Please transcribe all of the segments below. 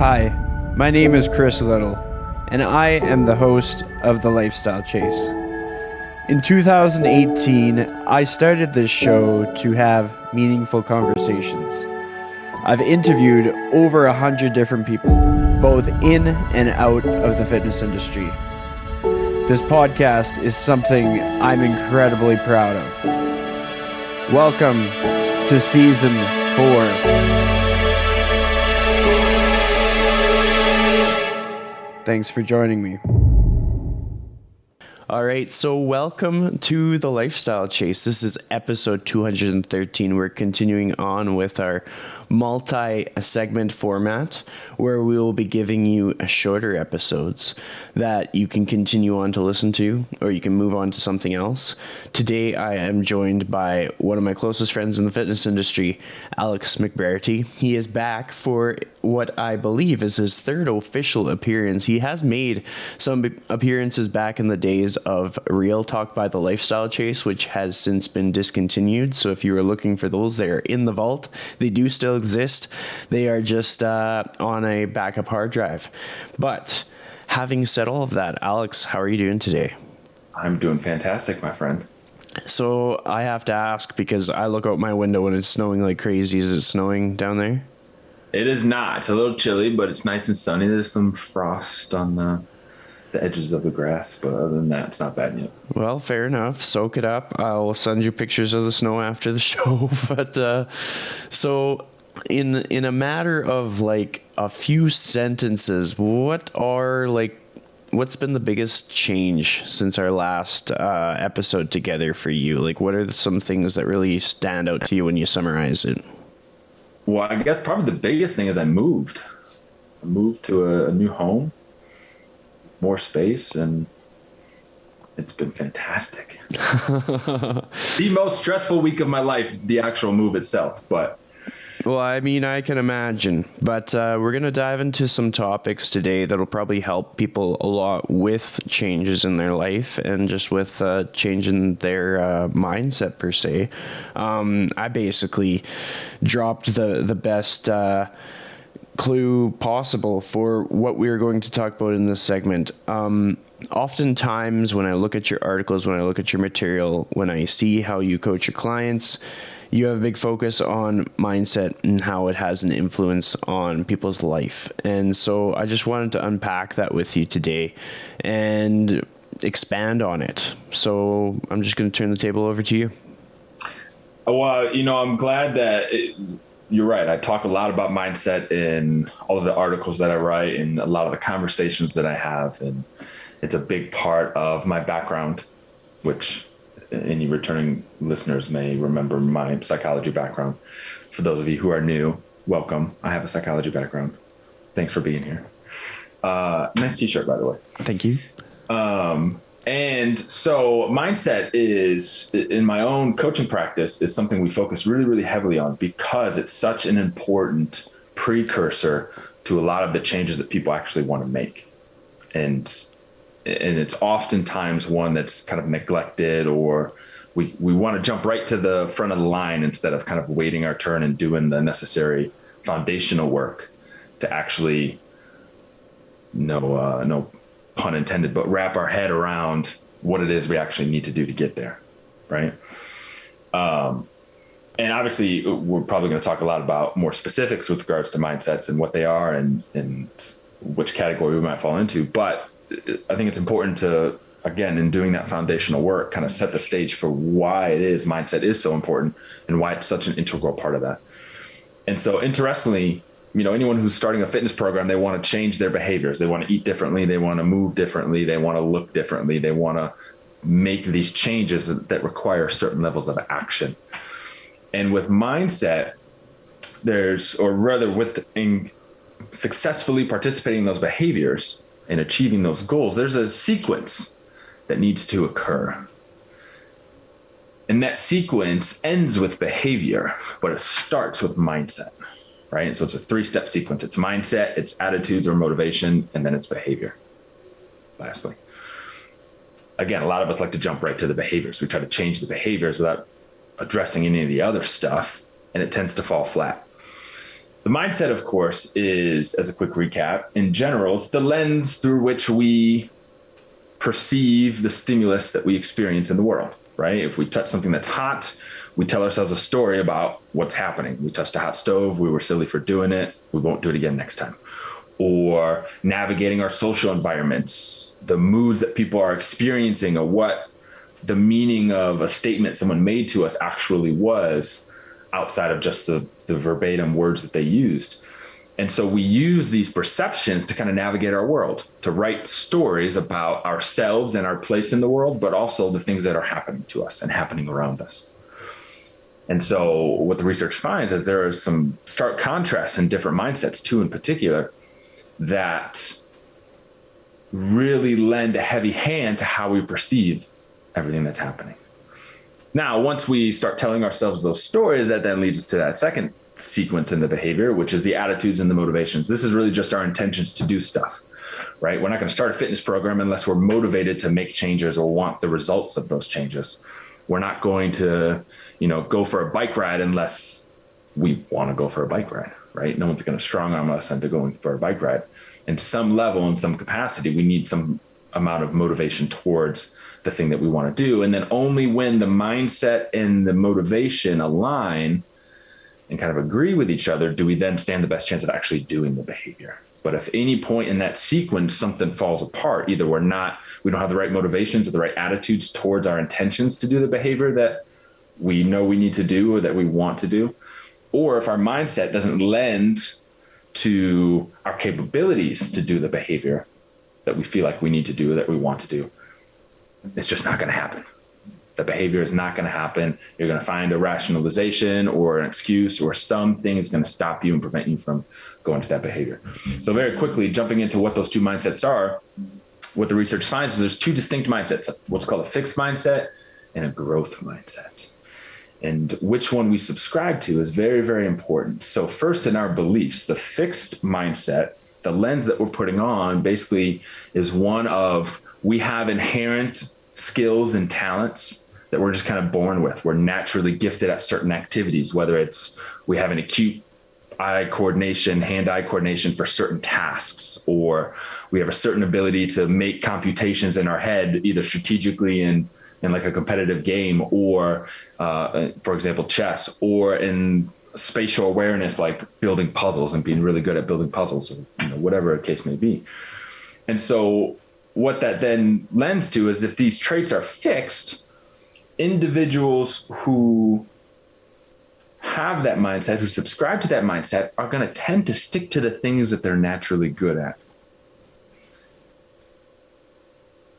Hi, my name is Chris Liddle, and I am the host of The Lifestyle Chase. In 2018, I started this show to have meaningful conversations. I've interviewed over 100 different people, both in and out of the fitness industry. This podcast is something I'm incredibly proud of. Welcome to Season 4. Thanks for joining me. All right, so welcome to The Lifestyle Chase. This is episode 213. We're continuing on with our multi-segment format where we will be giving you shorter episodes that you can continue on to listen to, or you can move on to something else. Today, I am joined by one of my closest friends in the fitness industry, Alex McBrairty. He is back for what I believe is his third official appearance. He has made some appearances back in the days of Real Talk by The Lifestyle Chase, which has since been discontinued. So if you were looking for those, they are in the vault. They do still exist. They are just on a backup hard drive. But having said all of that, Alex, how are you doing today? I'm doing fantastic, my friend. So I have to ask, because I look out my window and it's snowing like crazy. Is it snowing down there? It is not. It's a little chilly, but it's nice and sunny. There's some frost on the edges of the grass, but other than that, it's not bad yet. Well, fair enough. Soak it up. I'll send you pictures of the snow after the show. But so in a matter of like a few sentences, what's been the biggest change since our last episode together for you? Like, what are some things that really stand out to you when you summarize it? Well, I guess probably the biggest thing is I moved. I moved to a new home, more space, and it's been fantastic. The most stressful week of my life, the actual move itself, but... Well, I mean, I can imagine, but we're going to dive into some topics today that'll probably help people a lot with changes in their life and just with changing their mindset per se. I basically dropped the best clue possible for what we are going to talk about in this segment. Oftentimes when I look at your articles, when I look at your material, when I see how you coach your clients, you have a big focus on mindset and how it has an influence on people's life. And so I just wanted to unpack that with you today and expand on it. So I'm just going to turn the table over to you. Well, I'm glad that you're right. I talk a lot about mindset in all of the articles that I write and a lot of the conversations that I have. And it's a big part of my background, which any returning listeners may remember my psychology background. For those of you who are new, welcome. I have a psychology background. Thanks for being here. Nice t-shirt, by the way. Thank you. And so mindset is, in my own coaching practice, is something we focus really, really heavily on because it's such an important precursor to a lot of the changes that people actually want to make. And it's oftentimes one that's kind of neglected, or we want to jump right to the front of the line instead of kind of waiting our turn and doing the necessary foundational work to actually, no pun intended, but wrap our head around what it is we actually need to do to get there, right? And obviously, we're probably going to talk a lot about more specifics with regards to mindsets and what they are and which category we might fall into, but I think it's important to, again, in doing that foundational work, kind of set the stage for why it is mindset is so important and why it's such an integral part of that. And so interestingly, anyone who's starting a fitness program, they want to change their behaviors. They want to eat differently. They want to move differently. They want to look differently. They want to make these changes that require certain levels of action. And with mindset, in successfully participating in those behaviors and achieving those goals, there's a sequence that needs to occur. And that sequence ends with behavior, but it starts with mindset, right? And so it's a 3-step sequence. It's mindset, it's attitudes or motivation, and then it's behavior. Lastly, again, a lot of us like to jump right to the behaviors. We try to change the behaviors without addressing any of the other stuff, and it tends to fall flat. The mindset, of course, is, as a quick recap, in general, it's the lens through which we perceive the stimulus that we experience in the world, right? If we touch something that's hot, we tell ourselves a story about what's happening. We touched a hot stove. We were silly for doing it. We won't do it again next time. Or navigating our social environments, the moods that people are experiencing, or what the meaning of a statement someone made to us actually was outside of just the verbatim words that they used. And so we use these perceptions to kind of navigate our world, to write stories about ourselves and our place in the world, but also the things that are happening to us and happening around us. And so what the research finds is there is some stark contrasts in different mindsets, too, in particular, that really lend a heavy hand to how we perceive everything that's happening. Now, once we start telling ourselves those stories, that then leads us to that second sequence in the behavior, which is the attitudes and the motivations. This is really just our intentions to do stuff, right? We're not going to start a fitness program unless we're motivated to make changes or want the results of those changes. We're not going to, go for a bike ride unless we want to go for a bike ride, right? No one's going to strong arm us into going for a bike ride. In some level, in some capacity, we need some amount of motivation towards the thing that we want to do. And then only when the mindset and the motivation align and kind of agree with each other, do we then stand the best chance of actually doing the behavior. But if any point in that sequence, something falls apart, either we don't have the right motivations or the right attitudes towards our intentions to do the behavior that we know we need to do or that we want to do, or if our mindset doesn't lend to our capabilities to do the behavior that we feel like we need to do, that we want to do, it's just not going to happen. The behavior is not going to happen. You're going to find a rationalization or an excuse or something is going to stop you and prevent you from going to that behavior. So very quickly, jumping into what those two mindsets are, what the research finds is there's two distinct mindsets, what's called a fixed mindset and a growth mindset. And which one we subscribe to is very, very important. So first, in our beliefs, the fixed mindset, the lens that we're putting on basically is one of, we have inherent skills and talents that we're just kind of born with. We're naturally gifted at certain activities, whether it's we have an acute hand-eye coordination for certain tasks, or we have a certain ability to make computations in our head, either strategically in like a competitive game, or for example, chess, or in spatial awareness, like building puzzles and being really good at building puzzles, or whatever the case may be. And so what that then lends to is if these traits are fixed, individuals who have that mindset, who subscribe to that mindset, are going to tend to stick to the things that they're naturally good at.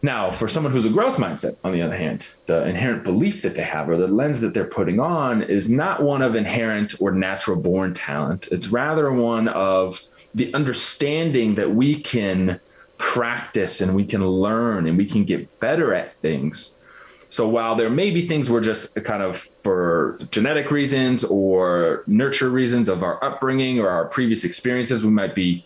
Now, for someone who's a growth mindset, on the other hand, the inherent belief that they have or the lens that they're putting on is not one of inherent or natural born talent. It's rather one of the understanding that we can practice and we can learn and we can get better at things. So while there may be things we're just kind of for genetic reasons or nurture reasons of our upbringing or our previous experiences, we might be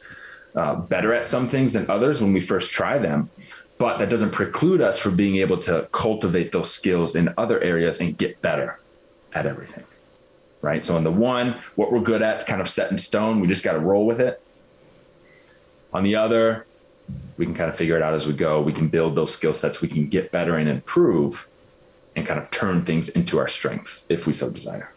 better at some things than others when we first try them. But that doesn't preclude us from being able to cultivate those skills in other areas and get better at everything, right? So in the one, what we're good at is kind of set in stone. We just got to roll with it. On the other, we can kind of figure it out as we go. We can build those skill sets. We can get better and improve and kind of turn things into our strengths if we so desire,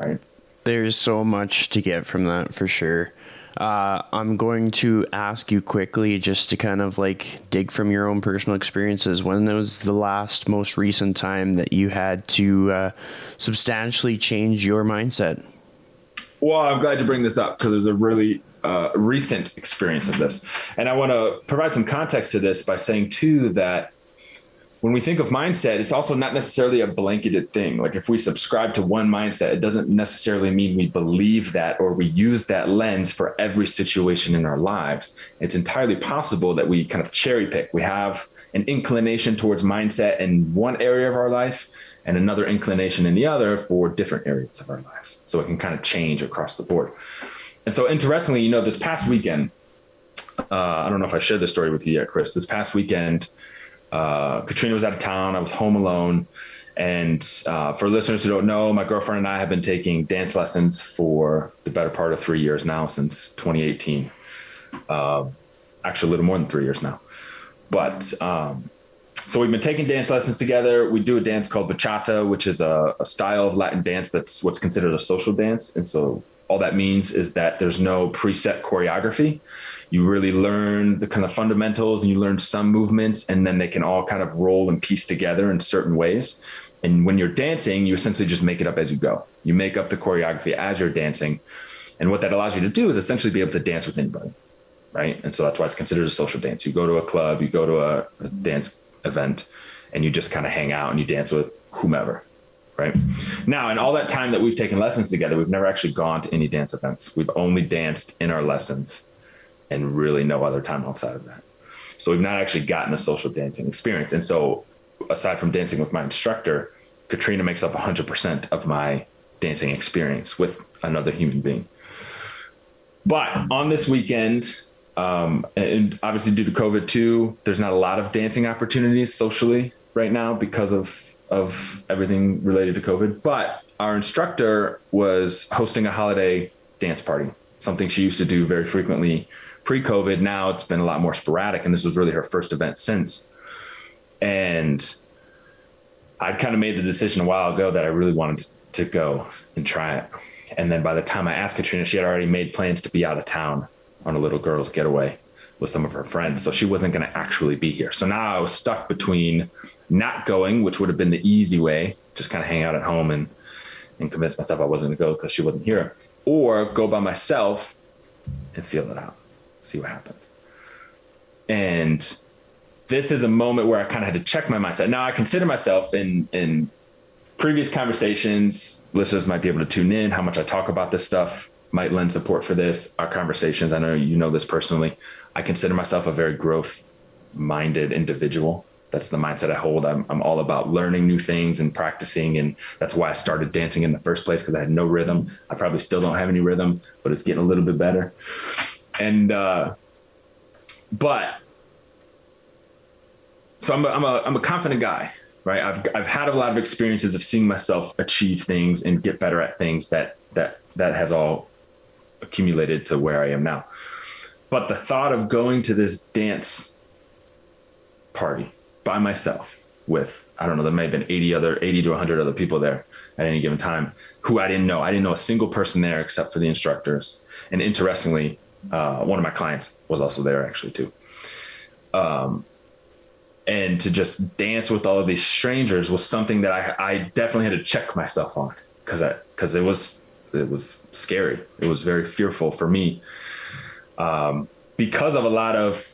right? There's so much to get from that for sure. I'm going to ask you quickly just to kind of like dig from your own personal experiences. When was the most recent time that you had to substantially change your mindset? Well, I'm glad you bring this up because there's a really recent experience of this. And I want to provide some context to this by saying, too, that when we think of mindset, it's also not necessarily a blanketed thing. Like if we subscribe to one mindset, it doesn't necessarily mean we believe that or we use that lens for every situation in our lives. It's entirely possible that we kind of cherry pick. We have an inclination towards mindset in one area of our life and another inclination in the other for different areas of our lives. So it can kind of change across the board. And so interestingly, this past weekend, I don't know if I shared this story with you yet, Chris. This past weekend, Katrina was out of town. I was home alone. And for listeners who don't know, my girlfriend and I have been taking dance lessons for the better part of 3 years now, since 2018. Actually, a little more than 3 years now. But so we've been taking dance lessons together. We do a dance called bachata, which is a style of Latin dance that's what's considered a social dance. And so all that means is that there's no preset choreography. You really learn the kind of fundamentals and you learn some movements, and then they can all kind of roll and piece together in certain ways. And when you're dancing, you essentially just make it up as you go. You make up the choreography as you're dancing. And what that allows you to do is essentially be able to dance with anybody, right? And so that's why it's considered a social dance. You go to a club, you go to a dance event, and you just kind of hang out and you dance with whomever, right? Now, in all that time that we've taken lessons together, we've never actually gone to any dance events. We've only danced in our lessons and really no other time outside of that. So we've not actually gotten a social dancing experience. And so aside from dancing with my instructor, Katrina makes up 100% of my dancing experience with another human being. But on this weekend, and obviously due to COVID too, there's not a lot of dancing opportunities socially right now because of everything related to COVID. But our instructor was hosting a holiday dance party, something she used to do very frequently pre-COVID. Now it's been a lot more sporadic, and this was really her first event since. And I'd kind of made the decision a while ago that I really wanted to go and try it. And then by the time I asked Katrina, she had already made plans to be out of town on a little girl's getaway with some of her friends. So she wasn't going to actually be here. So now I was stuck between not going, which would have been the easy way, just kind of hang out at home and convince myself I wasn't going to go because she wasn't here, or go by myself and feel it out, see what happens. And this is a moment where I kind of had to check my mindset. Now I consider myself in previous conversations, listeners might be able to tune in. How much I talk about this stuff might lend support for this. Our conversations, I know you know this personally. I consider myself a very growth-minded individual. That's the mindset I hold. I'm all about learning new things and practicing. And that's why I started dancing in the first place, because I had no rhythm. I probably still don't have any rhythm, but it's getting a little bit better. And, so I'm a confident guy, right? I've had a lot of experiences of seeing myself achieve things and get better at things that has all accumulated to where I am now. But the thought of going to this dance party by myself with, I don't know, there may have been 80 to 100 other people there at any given time who I didn't know. I didn't know a single person there except for the instructors. And interestingly, one of my clients was also there actually too. And to just dance with all of these strangers was something that I definitely had to check myself on, because it was scary. It was very fearful for me, because of a lot of,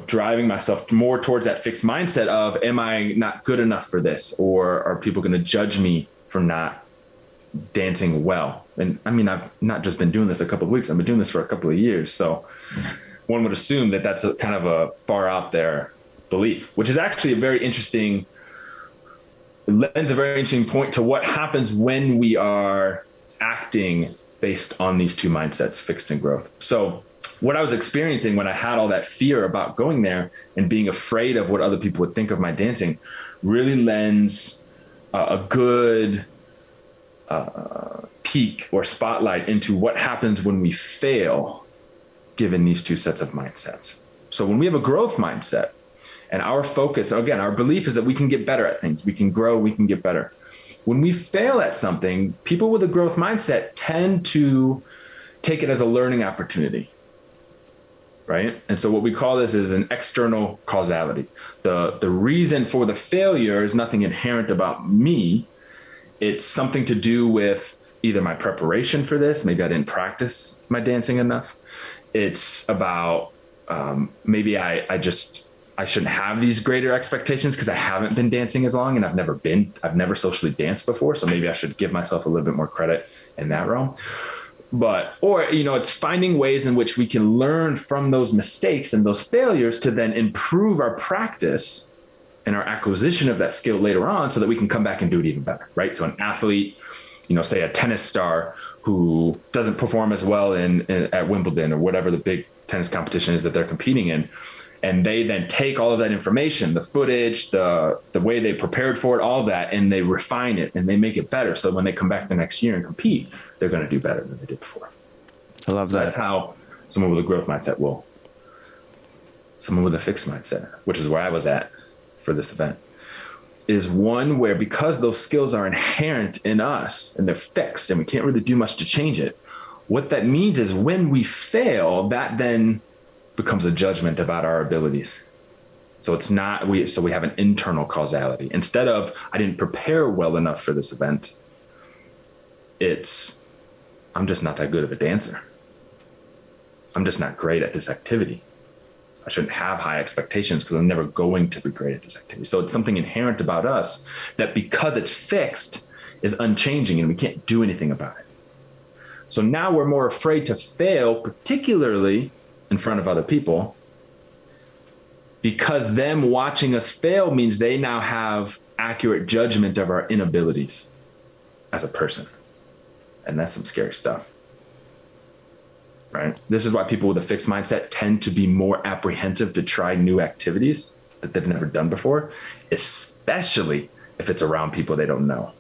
driving myself more towards that fixed mindset of, am I not good enough for this? Or are people going to judge me for not dancing well? And I mean, I've not just been doing this a couple of weeks. I've been doing this for a couple of years. So one would assume that that's a kind of a far out there belief, which is actually it lends a very interesting point to what happens when we are acting based on these two mindsets, fixed and growth. So what I was experiencing when I had all that fear about going there and being afraid of what other people would think of my dancing really lends a good peek or spotlight into what happens when we fail, given these two sets of mindsets. So when we have a growth mindset, and our focus, again, our belief is that we can get better at things. We can grow, we can get better. When we fail at something, people with a growth mindset tend to take it as a learning opportunity, right? And so what we call this is an external causality. The reason for the failure is nothing inherent about me. It's something to do with either my preparation for this. Maybe I didn't practice my dancing enough. It's about maybe I shouldn't have these greater expectations because I haven't been dancing as long and I've never socially danced before. So maybe I should give myself a little bit more credit in that realm. Or it's finding ways in which we can learn from those mistakes and those failures to then improve our practice and our acquisition of that skill later on so that we can come back and do it even better, right? So an athlete, say a tennis star who doesn't perform as well at Wimbledon or whatever the big tennis competition is that they're competing in, And they then take all of that information, the footage, the way they prepared for it, all that, and they refine it and they make it better. So when they come back the next year and compete, they're going to do better than they did before. I love that. That's how someone with a growth mindset will. Someone with a fixed mindset, which is where I was at for this event, is one where, because those skills are inherent in us and they're fixed and we can't really do much to change it, what that means is when we fail, that then becomes a judgment about our abilities. So it's not, we have an internal causality. Instead of, I didn't prepare well enough for this event, it's, I'm just not that good of a dancer. I'm just not great at this activity. I shouldn't have high expectations because I'm never going to be great at this activity. So it's something inherent about us that, because it's fixed, is unchanging and we can't do anything about it. So now we're more afraid to fail, particularly in front of other people, because them watching us fail means they now have accurate judgment of our inabilities as a person. And that's some scary stuff, right? This is why people with a fixed mindset tend to be more apprehensive to try new activities that they've never done before, especially if it's around people they don't know,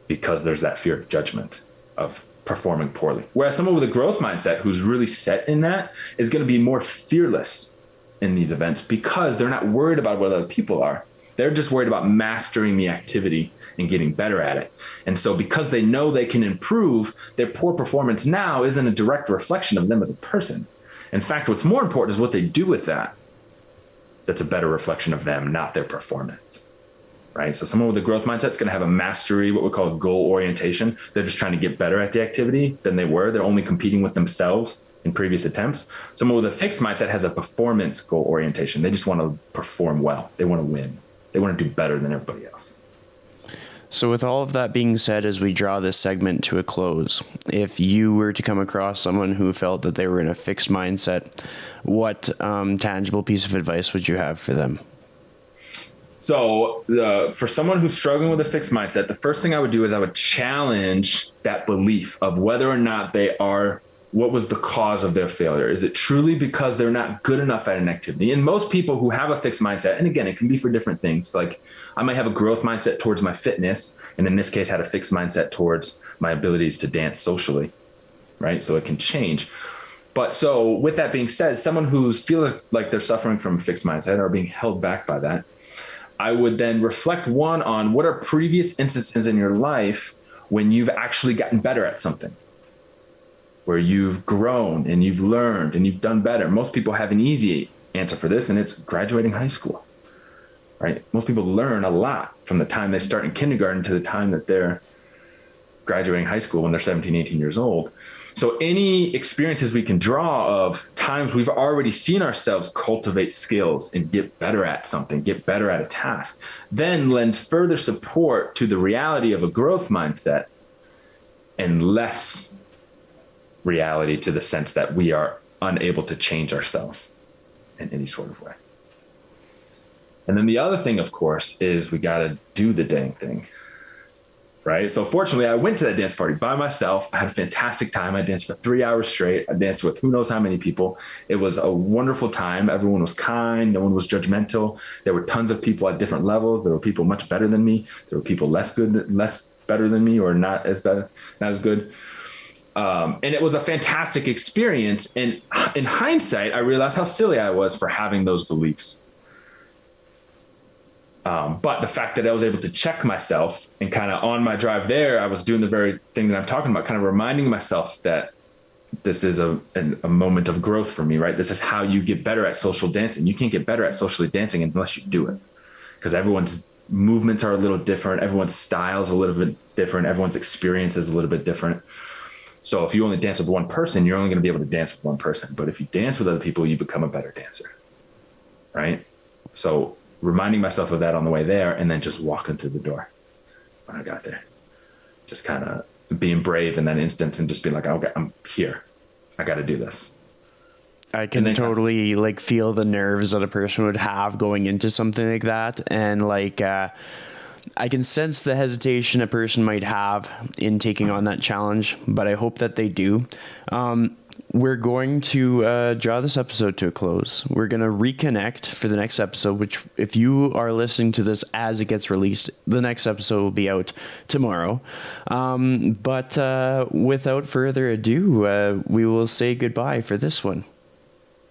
because there's that fear of judgment, of performing poorly. Whereas someone with a growth mindset who's really set in that is going to be more fearless in these events, because they're not worried about what other people are. They're just worried about mastering the activity and getting better at it. And so because they know they can improve, their poor performance now isn't a direct reflection of them as a person. In fact, what's more important is what they do with that. That's a better reflection of them, not their performance. Right? So someone with a growth mindset is going to have a mastery, what we call goal orientation. They're just trying to get better at the activity than they were. They're only competing with themselves in previous attempts. Someone with a fixed mindset has a performance goal orientation. They just want to perform well. They want to win. They want to do better than everybody else. So with all of that being said, as we draw this segment to a close, if you were to come across someone who felt that they were in a fixed mindset, what tangible piece of advice would you have for them? So for someone who's struggling with a fixed mindset, the first thing I would do is I would challenge that belief of whether or not they are, what was the cause of their failure? Is it truly because they're not good enough at an activity? And most people who have a fixed mindset, and again, it can be for different things. Like I might have a growth mindset towards my fitness, and in this case had a fixed mindset towards my abilities to dance socially, right? So it can change. But so with that being said, someone who feels like they're suffering from a fixed mindset or being held back by that, I would then reflect on what are previous instances in your life when you've actually gotten better at something, where you've grown and you've learned and you've done better. Most people have an easy answer for this, and it's graduating high school, right? Most people learn a lot from the time they start in kindergarten to the time that they're graduating high school when they're 17, 18 years old. So any experiences we can draw of times we've already seen ourselves cultivate skills and get better at something, get better at a task, then lends further support to the reality of a growth mindset and less reality to the sense that we are unable to change ourselves in any sort of way. And then the other thing, of course, is we got to do the dang thing. Right. So fortunately, I went to that dance party by myself. I had a fantastic time. I danced for 3 hours straight. I danced with who knows how many people. It was a wonderful time. Everyone was kind. No one was judgmental. There were tons of people at different levels. There were people much better than me. There were people less better than me, or not as good. And it was a fantastic experience. And in hindsight, I realized how silly I was for having those beliefs. But the fact that I was able to check myself, and kind of on my drive there, I was doing the very thing that I'm talking about, kind of reminding myself that this is a moment of growth for me, right? This is how you get better at social dancing. You can't get better at socially dancing unless you do it, because everyone's movements are a little different. Everyone's styles a little bit different. Everyone's experience is a little bit different. So if you only dance with one person, you're only going to be able to dance with one person. But if you dance with other people, you become a better dancer, right? So reminding myself of that on the way there, and then just walking through the door when I got there, just kind of being brave in that instance and just being like, okay, I'm here. I got to do this. I can totally feel the nerves that a person would have going into something like that. And I can sense the hesitation a person might have in taking on that challenge, but I hope that they do. we're going to draw this episode to a close. We're going to reconnect for the next episode, which if you are listening to this as it gets released, the next episode will be out tomorrow. But without further ado, we will say goodbye for this one.